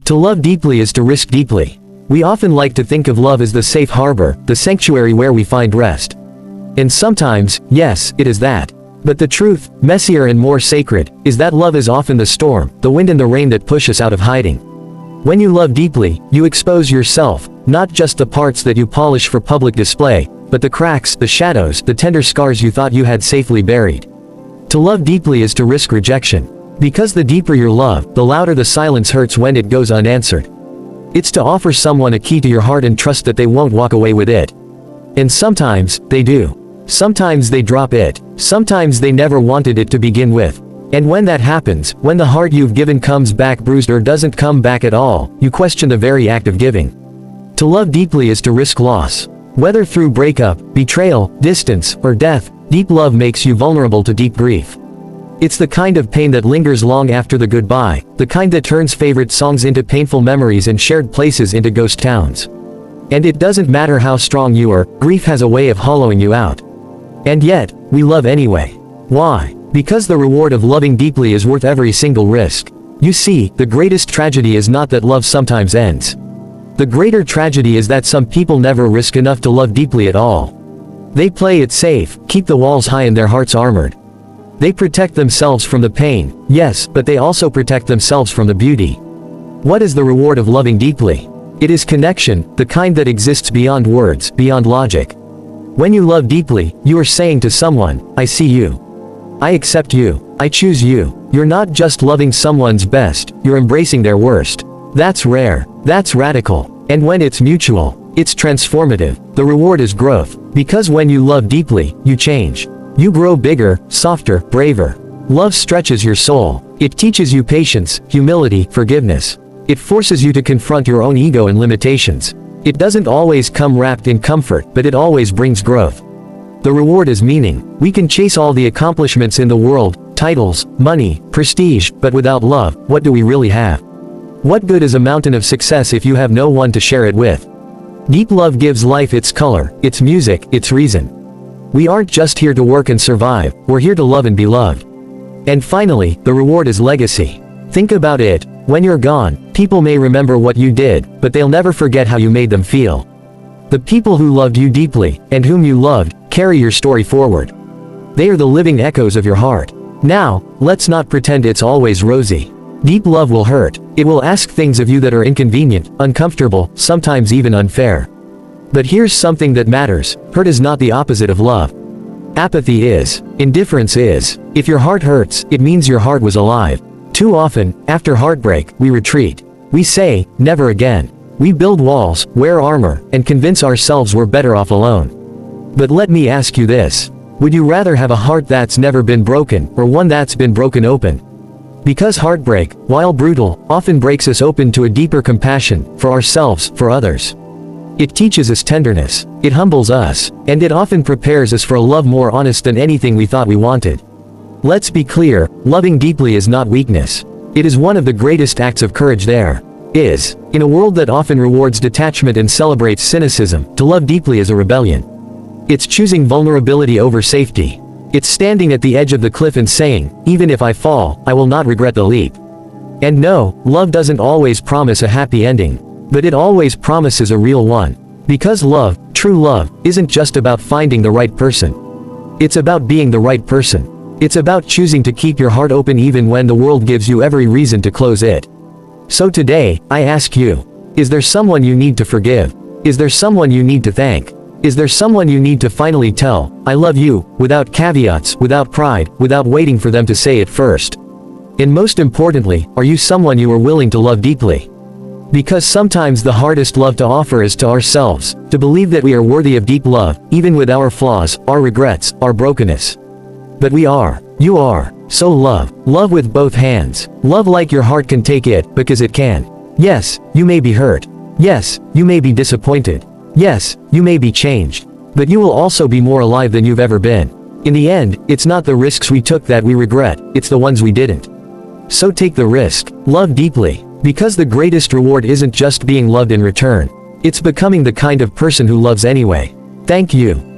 To love deeply is to risk deeply. We often like to think of love as the safe harbor, the sanctuary where we find rest. And sometimes, yes, it is that. But the truth, messier and more sacred, is that love is often the storm, the wind and the rain that push us out of hiding. When you love deeply, you expose yourself, not just the parts that you polish for public display, but the cracks, the shadows, the tender scars you thought you had safely buried. To love deeply is to risk rejection. Because the deeper your love, the louder the silence hurts when it goes unanswered. It's to offer someone a key to your heart and trust that they won't walk away with it. And sometimes, they do. Sometimes they drop it. Sometimes they never wanted it to begin with. And when that happens, when the heart you've given comes back bruised or doesn't come back at all, you question the very act of giving. To love deeply is to risk loss. Whether through breakup, betrayal, distance, or death, deep love makes you vulnerable to deep grief. It's the kind of pain that lingers long after the goodbye, the kind that turns favorite songs into painful memories and shared places into ghost towns. And it doesn't matter how strong you are, grief has a way of hollowing you out. And yet, we love anyway. Why? Because the reward of loving deeply is worth every single risk. You see, the greatest tragedy is not that love sometimes ends. The greater tragedy is that some people never risk enough to love deeply at all. They play it safe, keep the walls high and their hearts armored. They protect themselves from the pain, yes, but they also protect themselves from the beauty. What is the reward of loving deeply? It is connection, the kind that exists beyond words, beyond logic. When you love deeply, you are saying to someone, I see you. I accept you. I choose you. You're not just loving someone's best, you're embracing their worst. That's rare. That's radical. And when it's mutual, it's transformative. The reward is growth. Because when you love deeply, you change. You grow bigger, softer, braver. Love stretches your soul. It teaches you patience, humility, forgiveness. It forces you to confront your own ego and limitations. It doesn't always come wrapped in comfort, but it always brings growth. The reward is meaning. We can chase all the accomplishments in the world, titles, money, prestige, but without love, what do we really have? What good is a mountain of success if you have no one to share it with? Deep love gives life its color, its music, its reason. We aren't just here to work and survive, we're here to love and be loved. And finally, the reward is legacy. Think about it. When you're gone, people may remember what you did, but they'll never forget how you made them feel. The people who loved you deeply, and whom you loved, carry your story forward. They are the living echoes of your heart. Now, let's not pretend it's always rosy. Deep love will hurt. It will ask things of you that are inconvenient, uncomfortable, sometimes even unfair. But here's something that matters. Hurt is not the opposite of love. Apathy is. Indifference is. If your heart hurts, it means your heart was alive. Too often, after heartbreak, we retreat. We say, never again. We build walls, wear armor, and convince ourselves we're better off alone. But let me ask you this. Would you rather have a heart that's never been broken, or one that's been broken open? Because heartbreak, while brutal, often breaks us open to a deeper compassion, for ourselves, for others. It teaches us tenderness, it humbles us, and it often prepares us for a love more honest than anything we thought we wanted. Let's be clear, loving deeply is not weakness. It is one of the greatest acts of courage there is. In a world that often rewards detachment and celebrates cynicism, to love deeply is a rebellion. It's choosing vulnerability over safety. It's standing at the edge of the cliff and saying, even if I fall, I will not regret the leap. And no, love doesn't always promise a happy ending. But it always promises a real one. Because love, true love, isn't just about finding the right person. It's about being the right person. It's about choosing to keep your heart open even when the world gives you every reason to close it. So today, I ask you, is there someone you need to forgive? Is there someone you need to thank? Is there someone you need to finally tell, I love you, without caveats, without pride, without waiting for them to say it first? And most importantly, are you someone you are willing to love deeply? Because sometimes the hardest love to offer is to ourselves, to believe that we are worthy of deep love, even with our flaws, our regrets, our brokenness. But we are. You are. So love. Love with both hands. Love like your heart can take it, because it can. Yes, you may be hurt. Yes, you may be disappointed. Yes, you may be changed. But you will also be more alive than you've ever been. In the end, it's not the risks we took that we regret, it's the ones we didn't. So take the risk. Love deeply. Because the greatest reward isn't just being loved in return. It's becoming the kind of person who loves anyway. Thank you.